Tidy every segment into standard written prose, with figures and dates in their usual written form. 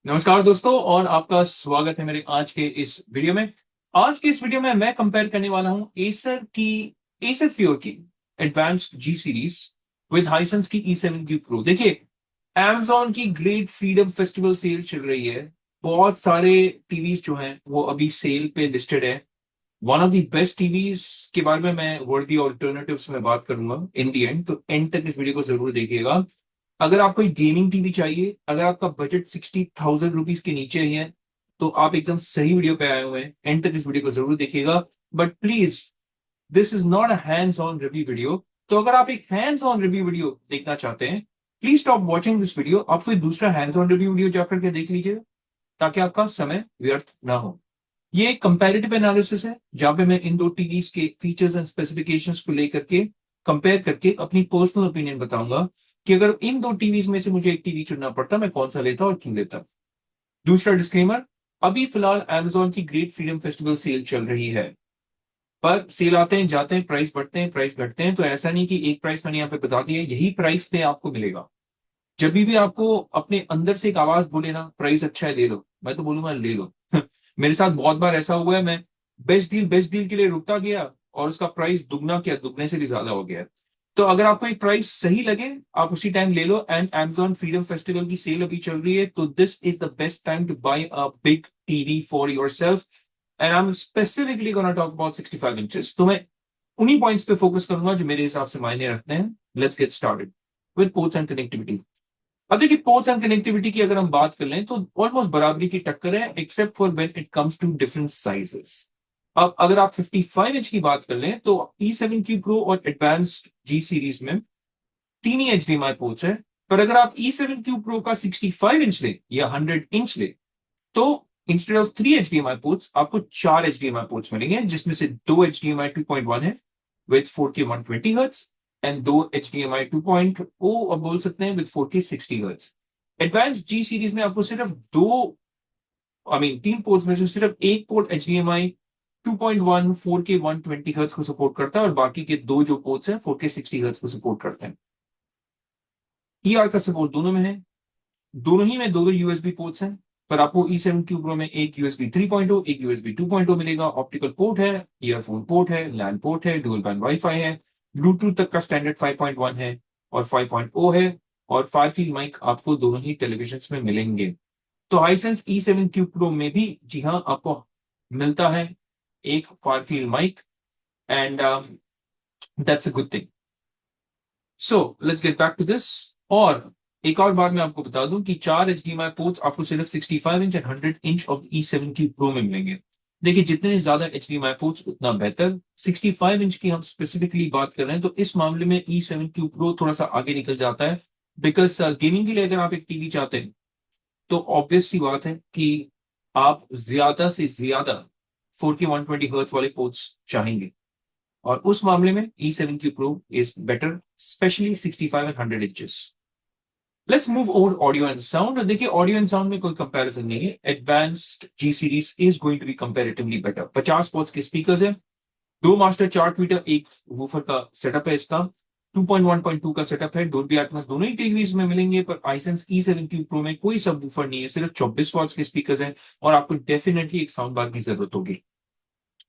नमस्कार दोस्तों, और आपका स्वागत है मेरे आज के इस वीडियो में। आज के इस वीडियो में मैं कंपेयर करने वाला हूं एसर फ्योर की advanced G series with Hisense की E7 प्रो। देखिए, Amazon की ग्रेट फ्रीडम फेस्टिवल सेल चल रही है। बहुत सारे टीवीज जो हैं वो अभी सेल पे लिस्टेड है। One of the best TVs के बारे में मैं वर्दी ऑल्टरनेटिव्स में बात करूंगा इन दी एंड, तो एंड तक इस वीडियो को जरूर देखिएगा। अगर आपको एक गेमिंग टीवी चाहिए, अगर आपका बजट 60,000 रुपीज के नीचे ही है, तो आप एकदम सही वीडियो पे आए हुए हैं। एंड तक इस वीडियो को जरूर देखिएगा। But please, this is not a hands on review video. तो अगर आप एक हैंड्स ऑन रिव्यू वीडियो देखना चाहते हैं, please stop watching this video. आप कोई दूसरा हैंड्स ऑन रिव्यू वीडियो जाकर के देख लीजिए, ताकि आपका समय व्यर्थ ना हो। ये एक कंपैरेटिव एनालिसिस है, जहां पे मैं इन दो टीवीज के फीचर्स एंड स्पेसिफिकेशंस को लेकर के कंपेयर करके अपनी पर्सनल ओपिनियन बताऊंगा कि अगर इन दो टीवीज में से मुझे एक टीवी चुनना पड़ता, मैं कौन सा लेता और क्यों लेता। दूसरा डिस्क्लेमर, अभी फिलहाल Amazon की ग्रेट फ्रीडम फेस्टिवल सेल चल रही है। पर सेल आते हैं, जाते हैं, प्राइस बढ़ते हैं, प्राइस घटते हैं, तो ऐसा नहीं कि एक प्राइस मैंने यहाँ पे बता दिया यही प्राइस पे आपको मिलेगा। जब भी आपको अपने अंदर से एक आवाज बोले ना प्राइस अच्छा है ले लो, मैं तो बोलूंगा ले लो। मेरे साथ बहुत बार ऐसा हुआ है, मैं बेस्ट डील के लिए रुकता गया और उसका प्राइस दुगना क्या दुगने से भी ज्यादा हो गया है। तो अगर आपको एक प्राइस सही लगे, आप उसी टाइम ले लो। एंड Amazon फ्रीडम फेस्टिवल की सेल अभी चल रही है, तो this is the best time to buy a big TV for yourself. And I am specifically gonna talk about 65 inches. तो मैं उन्हीं पॉइंट्स पे फोकस करूंगा जो मेरे हिसाब से मायने रखते हैं। Let's get started with ports and connectivity. अब देखिए, पोर्ट्स एंड कनेक्टिविटी की अगर हम बात कर लें तो ऑलमोस्ट बराबरी की टक्कर है, except for when it comes to different sizes. अब अगर आप 55 इंच की बात कर लें तो E7 प्रो और एडवांस्ड जी सीरीज में तीन ही HDMI पोर्ट्स है। पर अगर आप E7 प्रो का 65 इंच ले या 100 इंच ले, तो इंस्टेड ऑफ 3 HDMI पोर्ट्स आपको 4 HDMI पोर्ट्स मिलेंगे, जिसमें से दो HDMI 2.1 है विद 4K 120 हर्ट्ज, एंड दो HDMI 2.0 अब बोल सकते हैं with 4K 60 hertz. Advance G series में आपको सिर्फ दो, तीन पोर्ट्स में से सिर्फ एक पोर्ट HDMI 2.1 4K 120 हर्ट्ज को सपोर्ट करता है, और बाकी के दो जो पोर्ट्स हैं 4K 60 हर्ट्ज को सपोर्ट करते हैं। ER का सपोर्ट दोनों में है। दोनों ही में दो दो यूएसबी पोर्ट्स हैं। पर आपको E7 प्रो में एक USB 3.0 एक USB 2.0 मिलेगा। ऑप्टिकल पोर्ट है, ईयरफोन पोर्ट है, लैन पोर्ट है, डुअल बैंड वाईफाई है, ब्लूटूथ तक का स्टैंडर्ड 5.1 है और 5.0 है, और फार फील्ड माइक आपको दोनों ही टेलीविजन में मिलेंगे। तो हाइसेंस E7 प्रो में भी, जी हाँ, आपको मिलता है एक far field mic. And that's a good thing. So let's get back to this. और एक और बार मैं आपको बता दूं कि चार HDMI पोर्ट्स आपको सिर्फ 65 inch and 100 inch of E7 pro में मिलेंगे। देखिए, जितने ज्यादा HDMI पोर्ट्स उतना बेहतर। 65 इंच की हम स्पेसिफिकली बात कर रहे हैं, तो इस मामले में E7 प्रो थोड़ा सा आगे निकल जाता है। बिकॉज गेमिंग के लिए अगर आप एक टीवी चाहते हैं, तो ऑब्वियस सी बात है कि आप ज्यादा से ज्यादा 4K 120 हर्ट्ज वाले पोर्ट्स चाहेंगे, और उस मामले में E7 pro is better, specially 65 and 100 inches. Let's move over audio and sound. देखिए, ऑडियो एंड साउंड में कोई कंपैरिजन नहीं है। Advanced G series is going to be comparatively better. 50 watts के स्पीकर्स हैं, दो मास्टर 4 ट्वीटर, एक वूफर का सेटअप है इसका। 2.1.2 का सेटअप है। डोल्बी एटमॉस दोनों ही टीवीज में मिलेंगे, पर हाइसेंस E7 प्रो में कोई सब वूफर नहीं है, सिर्फ 24 वॉट्स के स्पीकर्स हैं, और आपको डेफिनेटली एक साउंड बार की जरूरत होगी।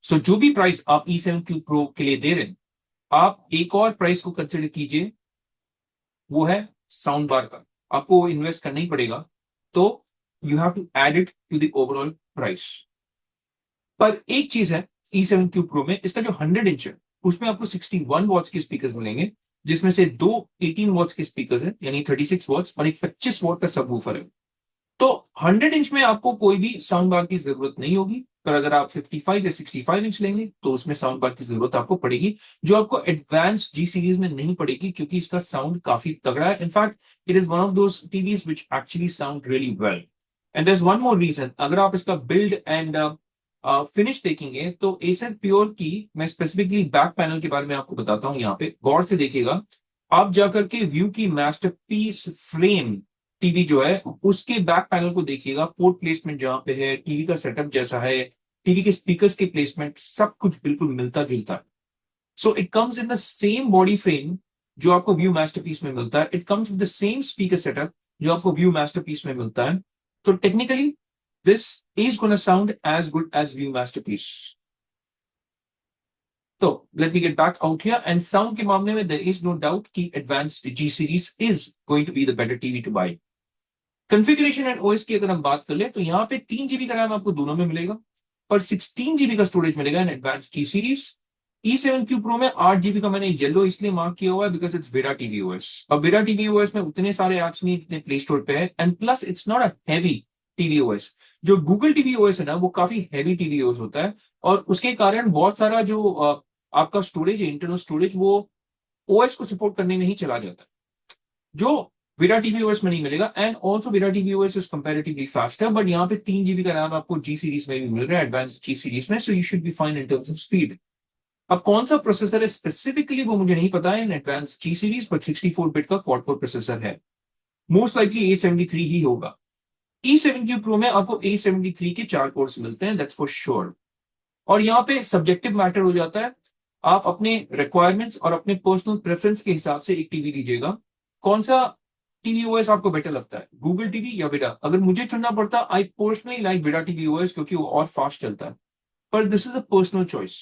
सो जो भी प्राइस आप E7 प्रो के लिए दे रहे हैं, आप एक और प्राइस को कंसिडर कीजिए, वो है साउंड बार का। आपको इन्वेस्ट करना ही पड़ेगा, तो you have to add it to the overall price. पर एक चीज है, E7 प्रो में इसका जो 100 इंच है, उसमें आपको 61 वॉट्स के स्पीकर्स मिलेंगे, जिसमें से दो 18 वॉट्स के स्पीकर्स हैं, यानी 36 वॉट्स, और एक 25 वॉट का सब वूफर है। तो 100 इंच में आपको कोई भी साउंड बार की जरूरत नहीं होगी। पर अगर आप 55 या 65 इंच लेंगे, तो उसमें साउंड बार की जरूरत आपको पड़ेगी, जो आपको एडवांस जी सीरीज में नहीं पड़ेगी, क्योंकि इसका साउंड काफी तगड़ा है। In fact it is one of those TVs which actually sound really well. And there is one more reason, अगर आप इसका बिल्ड एंड फिनिश देखेंगे, तो एसर प्योर की मैं स्पेसिफिकली बैक पैनल के बारे में आपको बताता हूं। यहाँ पे गौर से देखिएगा, आप जाकर के व्यू की मास्टरपीस फ्रेम टीवी जो है उसके बैक पैनल को देखिएगा। पोर्ट प्लेसमेंट जहां पे है, टीवी का सेटअप जैसा है, टीवी के स्पीकर्स के प्लेसमेंट, सब कुछ बिल्कुल मिलता जुलता है। So it comes in the same body frame जो आपको व्यू मास्टरपीस में मिलता है। It comes with the same speaker setup जो आपको व्यू मास्टरपीस में मिलता है। तो technically this is gonna sound as good as Viewmaster piece. तो let me get back out here. And sound के मामले में देयर इज नो डाउट कि advanced G series is going to be the better TV to buy. Configuration and OS की अगर हम बात कर ले तो यहाँ पे 3 GB का रैम आपको दोनों में मिलेगा, पर 16 GB का स्टोरेज मिलेगा in advance G series. E7Q Pro में 8 GB का मैंने येलो इसलिए मार्क किया हुआ है because it's Vera TV OS. अब Vera TV OS में उतने सारे एप्स नहीं जितने प्ले स्टोर पे है, and plus it's not a heavy TV OS. जो गूगल टीवी ओएस है ना वो काफी हैवी टीवी ओएस होता है, और उसके कारण बहुत सारा जो आपका स्टोरेज है, इंटरनल स्टोरेज, वो ओएस को सपोर्ट करने में ही चला जाता है, जो Vera TV OS में नहीं मिलेगा. And also Vera TV OS is comparatively faster, but यहाँ पे 3 GB का रैम आपको जी सीरीज में भी मिल रहा है, एडवांस जी सीरीज में, so you should be fine in terms of speed. अब कौन सा प्रोसेसर है स्पेसिफिकली वो मुझे नहीं पता है in advance G series, but 64 bit का क्वाड कोर प्रोसेसर है, मोस्ट लाइकली A73 ही होगा. E7Q Pro में आपको A73 के 4 कोर्स मिलते हैं, दैट्स फॉर श्योर. और यहाँ पे सब्जेक्टिव मैटर हो जाता है, आप अपने रिक्वायरमेंट्स और अपने पर्सनल प्रेफरेंस के हिसाब से एक टीवी लीजिएगा. कौन सा टीवी ओएस आपको बेटर लगता है, गूगल टीवी या Vera? अगर मुझे चुनना पड़ता, I personally like Vera TV OS क्योंकि वो और फास्ट चलता है, पर this is a personal choice.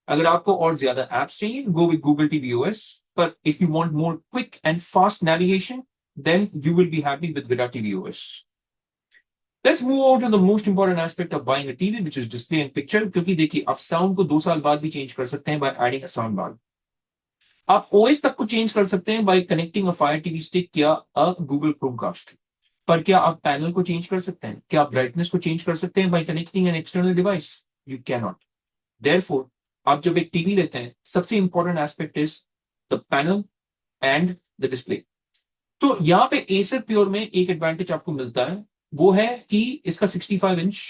अगर आपको और ज्यादा एप्स चाहिए, go with Google TV OS, पर if you want more quick and fast navigation, then you will be happy with Vera TV OS. Let's move on to the most important aspect of buying a TV, which is display and picture. क्योंकि देखिए, आप sound को 2 साल बाद भी change कर सकते हैं by adding a sound bar. आप OS तक को चेंज कर सकते हैं by connecting a Fire TV stick या a Google Chromecast. पर क्या आप पैनल को चेंज कर सकते हैं? क्या आप ब्राइटनेस को चेंज कर सकते हैं by connecting an external device? You cannot. Therefore, आप जब एक टीवी लेते हैं, सबसे important aspect is the panel and the display. तो यहाँ पे Acer Pure में एक एडवांटेज आपको मिलता है, वो है कि इसका 65 inch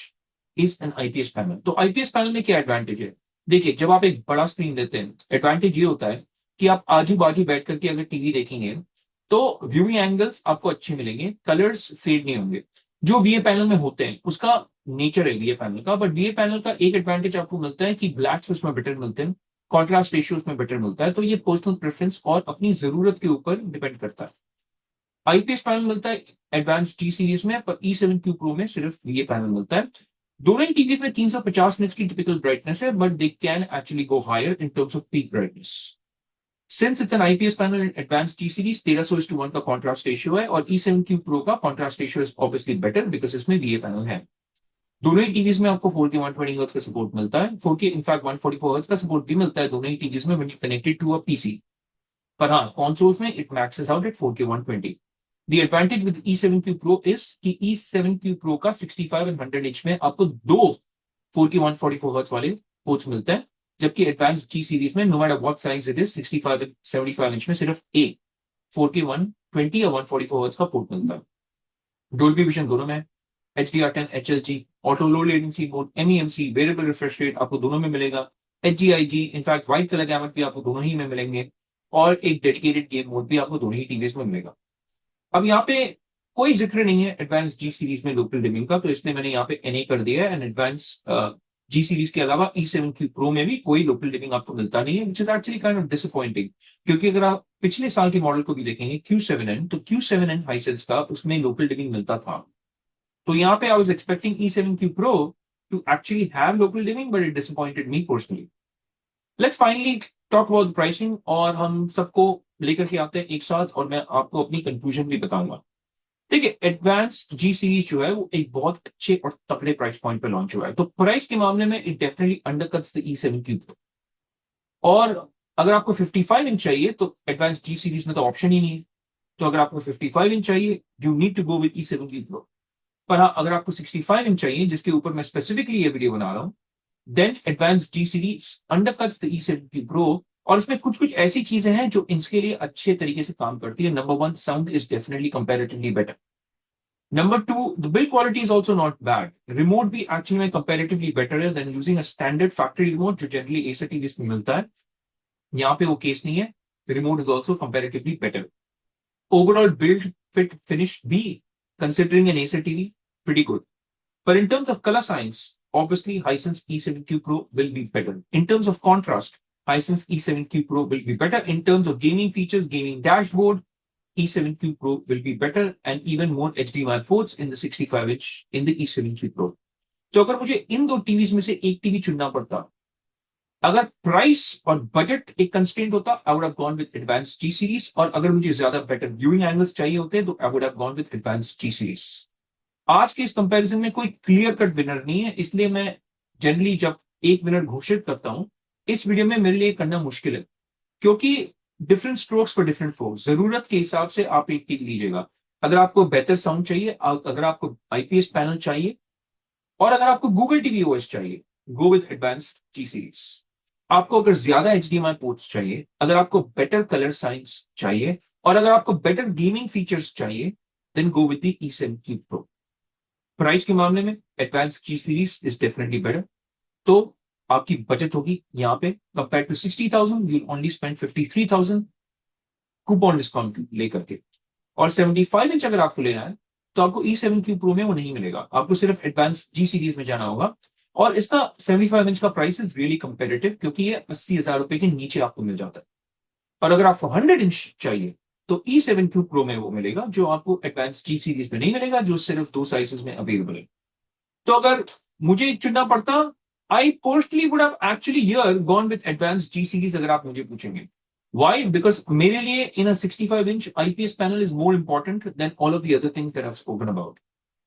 is an IPS panel. तो आईपीएस पैनल में क्या एडवांटेज है? देखिए, जब आप एक बड़ा स्क्रीन लेते हैं, एडवांटेज ये होता है कि आप आजू बाजू बैठ करके अगर टीवी देखेंगे तो व्यूइंग एंगल्स आपको अच्छे मिलेंगे, कलर्स फेड नहीं होंगे, जो वीए पैनल में होते हैं. उसका नेचर है वीए पैनल का. बट वीए पैनल का एक एडवांटेज आपको मिलता है कि ब्लैक्स उसमें बेटर मिलते हैं, कॉन्ट्रास्ट रेशियो उसमें बेटर मिलता है. तो ये पर्सनल प्रेफरेंस और अपनी जरूरत के ऊपर डिपेंड करता है. आईपीएस पैनल मिलता है एडवांस टी सीरीज में, पर E7Q Pro में सिर्फ ये पैनल मिलता है. दोनों ही टीवीज में 350 निट्स की टिपिकल ब्राइटनेस है, but they can actually go higher in terms of peak brightness. Since it's an IPS panel in advance T series, 1300:1 का कॉन्ट्रास्ट रेशियो है, और E7Q Pro का contrast ratio is obviously better because इसमें VA panel है. दोनों ही TVs में आपको 4K 120 हर्ट्ज का सपोर्ट मिलता है. 4K इनफैक्ट 144 हर्ट्ज का सपोर्ट भी मिलता है दोनों ही टीवीज में when you connected to a PC. पर हाँ, कंसोल्स में it maxes out at 4K 120. The advantage with E7Q Pro is कि E7Q Pro का 65 and 100 इंच में आपको दो 4K 144 हर्ट्ज वाले पोर्ट्स मिलते हैं, जबकि एडवांस जी सीरीज में no matter what size it is 65 and 75 inch में सिर्फ एक 4K 120 या 144 हर्ट्ज का पोर्ट मिलता है. डोल्बी विजन दोनों में, HDR10, HLG, auto low latency mode, MEMC, variable refresh rate आपको दोनों में मिलेगा. HGIG, in fact white colour gamut भी आपको दोनों ही में मिलेंगे, और एक डेडिकेटेड गेम मोड भी आपको दोनों ही टीवीज में मिलेगा. अब यहाँ पे कोई जिक्र नहीं है एडवांस जी सीरीज में लोकल डिमिंग का, तो इसलिए मैंने यहाँ पे NA कर दिया है. एंड एडवांस जी सीरीज के अलावा E7Q Pro में भी कोई लोकल डिमिंग आपको मिलता नहीं है, which is actually kind of disappointing. क्योंकि अगर आप पिछले साल के मॉडल को भी देखेंगे Q7N, तो Q7N हाइसेंस का उसमें लोकल डिमिंग मिलता था. तो यहाँ पे I was expecting E7Q Pro to actually have local dimming, but it disappointed me personally. Let's finally talk about pricing, और हम सबको लेकर के आते हैं एक साथ, और मैं आपको अपनी कंक्लूजन भी बताऊंगा. देखिए, एडवांस्ड जी सीरीज जो है वो एक बहुत अच्छे और तगड़े प्राइस पॉइंट पे लॉन्च हुआ है. तो प्राइस के मामले में it definitely undercuts the E7Q Pro. और अगर आपको 55 इंच चाहिए तो एडवांस्ड जी सीरीज में तो ऑप्शन ही नहीं है. तो अगर आपको 55 इंच चाहिए, you need to go with E7Q Pro. पर हाँ, अगर आपको 65 इंच चाहिए, जिसके ऊपर मैं स्पेसिफिकली ये वीडियो बना रहा हूँ, then advanced G series undercuts the E7Q Pro. और इसमें कुछ कुछ ऐसी चीजें हैं जो इसके लिए अच्छे तरीके से काम करती है. Number 1, sound is definitely comparatively better. Number 2, the build quality is also not bad. Remote भी एक्चुअली में कंपैरेटिवली बेटर है then using a standard factory remote जो जनरली एसर टीवीज में मिलता है. यहाँ पे वो केस नहीं है. Remote is also comparatively better. Overall build fit finish भी, considering an Acer TV, pretty good. But in terms of color science, obviously Hisense E7Q Pro will be better. In terms of contrast, Hisense E7Q Pro will be better. In terms of gaming features, gaming dashboard, E7Q Pro will be better and even more HDMI ports in the 65-inch in the E7Q Pro. तो अगर मुझे इन दो TVs में से एक TV चुनना पड़ता, अगर प्राइस और बजट एक कंस्ट्रेंट होता, I would have gone with advance G series, और अगर मुझे ज्यादा बेटर व्यूइंग एंगल्स चाहिए होते तो I would have gone with advance G series. आज के इस कंपैरिजन में कोई क्लियर कट विनर नहीं है, इसलिए मैं जनरली जब एक विनर घोषित करता हूं, इस वीडियो में मेरे लिए करना मुश्किल है, क्योंकि different strokes for different force, जरूरत के हिसाब से आप एक टीवी लीजिएगा। अगर आपको बेहतर साउंड चाहिए, अगर आपको आईपीएस पैनल चाहिए, और अगर आपको गूगल टीवी ओएस चाहिए, go with advanced G series. आपको अगर ज्यादा एचडीएमआई पोर्ट्स चाहिए, अगर आपको बेटर कलर साइंस चाहिए, और अगर आपको बेटर गेमिंग फीचर्स चाहिए, then go with the E7Q Pro। Price के मामले में advance G series is definitely better. तो आपकी बचत होगी यहाँ पे, compare to 60,000 you only spend 53,000 coupon discount लेकर के। और 75 इंच अगर आपको लेना है तो आपको E7Q Pro में वो नहीं मिलेगा, आपको सिर्फ एडवांस जी सीरीज में जाना होगा। और इसका 75 इंच का प्राइस इज रियली कंपेरेटिव, क्योंकि ये 80,000 रुपए के नीचे आपको मिल जाता है। और अगर आपको 100 इंच चाहिए तो E7Q Pro में वो मिलेगा, जो आपको एडवांस जी सीरीज में नहीं मिलेगा, जो सिर्फ 2 साइजेस में अवेलेबल है। तो अगर मुझे चुनना पड़ता, I personally would have actually here gone with advance G series, अगर आप मुझे पूछेंगे। Why? Because मेरे लिए in a 65 inch IPS panel is more important than all of the other things that I've spoken about.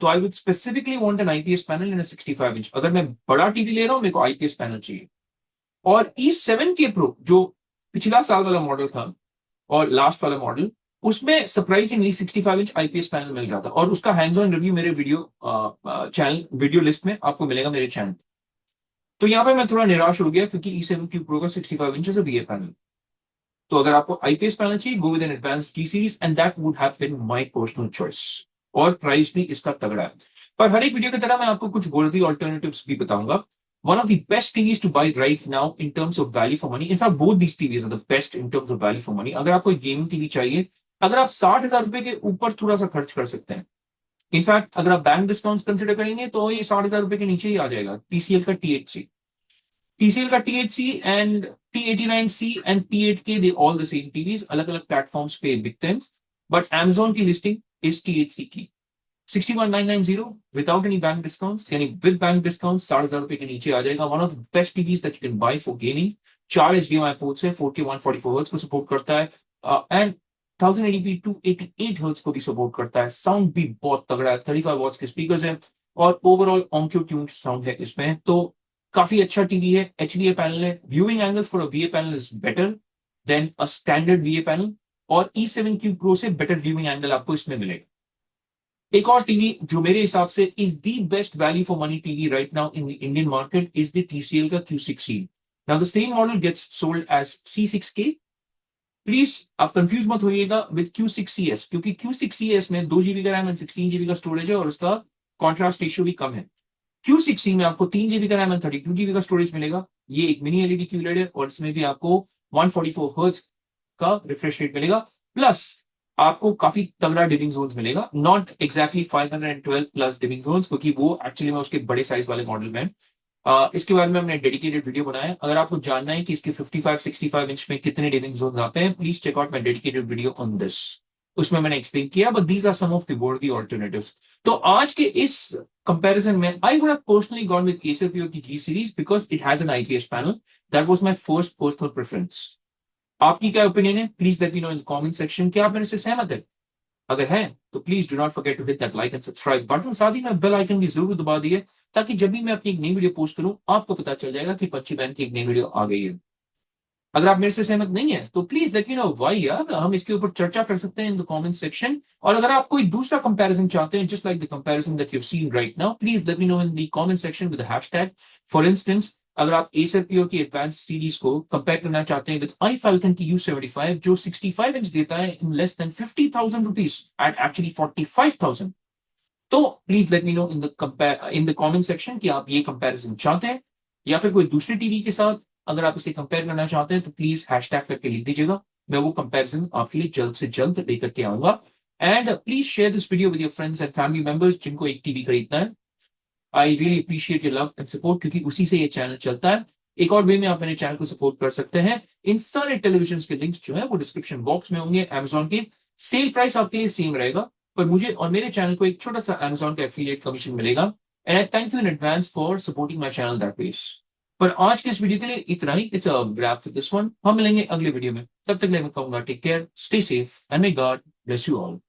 तो I would specifically want an IPS panel in a 65 inch. अगर मैं बड़ा टीवी ले रहा हूं, मेरे को IPS पैनल चाहिए। और E7K Pro जो पिछला साल वाला मॉडल था और लास्ट वाला मॉडल, उसमें सरप्राइजिंगली 65 इंच आईपीएस पैनल मिल रहा था, और उसका हैंड्स ऑन रिव्यू मेरे चैनल वीडियो लिस्ट में आपको मिलेगा, मेरे चैनल। तो यहाँ पे मैं थोड़ा निराश हो गया, क्योंकि E7Q Pro का 65 inch is a VA panel. तो अगर आपको आईपीएस पैनल चाहिए, go with an advance G series, and that would have been my personal choice. और प्राइस भी इसका तगड़ा है। पर हर एक वीडियो की तरह मैं आपको कुछ वर्दी ऑल्टरनेटिव्स भी बताऊंगा। One of the best TVs to buy right now in terms of value for money. In fact, both these TVs are the best in terms of value for money. अगर आपको गेमिंग टीवी चाहिए, अगर आप 60,000 रुपए के ऊपर थोड़ा सा खर्च कर सकते हैं, इनफैक्ट अगर आप बैंक डिस्काउंट कंसिडर करेंगे तो ये 60,000 रुपए के नीचे ही आ जाएगा। टीसीएल का T8C and T89C and P8K, they all the same TVs, अलग अलग प्लेटफॉर्म्स पे बिकते हैं, बट Amazon की लिस्टिंग इज T8C की 61,990 विदाउट एनी बैंक डिस्काउंट्स, यानी विद बैंक डिस्काउंट 60,000 रुपए के नीचे आ जाएगा। One of the best TVs that you can buy for gaming. 4 HDMI ports है, 4K 144 हर्ट्ज को सपोर्ट करता है, एंड 1080p 288 हर्ट्ज को भी सपोर्ट करता है। साउंड भी बहुत तगड़ा है, 35 वॉट्स के स्पीकर्स हैं, और ओवरऑल ऑनक्यू ट्यून साउंड है इसमें। तो काफी अच्छा टीवी है, HDA पैनल है, viewing angles for a VA panel is better than a standard VA panel, और E7Q Pro से बेटर व्यूइंग एंगल आपको इसमें मिलेगा। एक और टीवी जो मेरे हिसाब से is the best value for money TV right now in the Indian market is the TCL का Q6E। Now the same model gets sold as C6K। Please आप कंफ्यूज मत होइएगा विद Q6CS, क्योंकि Q6CS में 2 GB का RAM and 16 GB का storage है, और उसका कॉन्ट्रास्ट रेशियो भी कम है। Q6E में आपको 3 GB का रैम एंड 32 GB का स्टोरेज मिलेगा। ये एक मिनी एलईडी क्यूलेड है, और इसमें भी आपको 144 हर्ट्ज का रिफ्रेश रेट मिलेगा, प्लस आपको काफी तगड़ा डिमिंग जोन्स मिलेगा। Not exactly 512 plus dimming zones, क्योंकि वो एक्चुअली में उसके बड़े साइज वाले मॉडल में। इसके बारे में हमने डेडिकेटेड वीडियो बनाया है। अगर आपको जानना है कि इसके 55-65 इंच में कितने डिमिंग जोन्स आते हैं, please check out my dedicated video on this. उसमें मैंने एक्सप्लेन किया, but these are some of the worthy alternatives. तो आज के इस कंपैरिजन में I would have personally gone with Acer Pure की G series, because it has an IPS panel. That was my first personal preference. आपकी क्या opinion है? Please let me know in the comment section. क्या आप मेरे से सहमत है? अगर है तो please do not forget to hit that like and subscribe button. साथ ही में बेल आइकन भी जरूर दबा दिए, ताकि जब भी मैं अपनी एक नई वीडियो पोस्ट करूं, आपको पता चल जाएगा कि पच्ची बहन की एक नई वीडियो आ गई है। अगर आप मेरे से सहमत नहीं है तो please let me know why यार, हम इसके ऊपर चर्चा कर सकते हैं इन द कमेंट सेक्शन। और अगर आप कोई दूसरा कंपैरिजन चाहते हैं, just like the comparison that you have seen right now, please let me know in the comment section with the hashtag. For instance, अगर आप Acer Pure की एडवांस सीरीज को कंपेयर करना चाहते हैं विद iFalcon की U75, जो 65 inch देता है in less than 50,000 rupees at actually 45,000, तो please let me know in the comment section कि आप ये कंपैरिजन चाहते हैं, या फिर कोई दूसरे टीवी के साथ अगर आप इसे कंपेयर करना चाहते हैं, तो प्लीज हैशटैग करके लिख दीजिएगा। मैं वो कंपैरिजन आपके लिए जल्द से जल्द लेकर के आऊंगा। And please share this video with your friends and family members जिनको एक टीवी खरीदना है। I really appreciate your love and support, क्योंकि उसी से ये चैनल चलता है। एक और वे में आप मेरे चैनल को सपोर्ट कर सकते हैं। इन सारे टेलीविजन के लिंक्स जो है वो डिस्क्रिप्शन बॉक्स में होंगे, Amazon के। सेल प्राइस आपके लिए सेम रहेगा, पर मुझे और मेरे चैनल को एक छोटा सा अमेजोन का एफिलिएट कमीशन मिलेगा। And I thank you in advance for supporting my channel that ways. पर आज के इस वीडियो के लिए इतना ही। It's a wrap for this one. हम मिलेंगे अगले वीडियो में, तब तक मैं कहूंगा take care, stay safe and may God bless you all.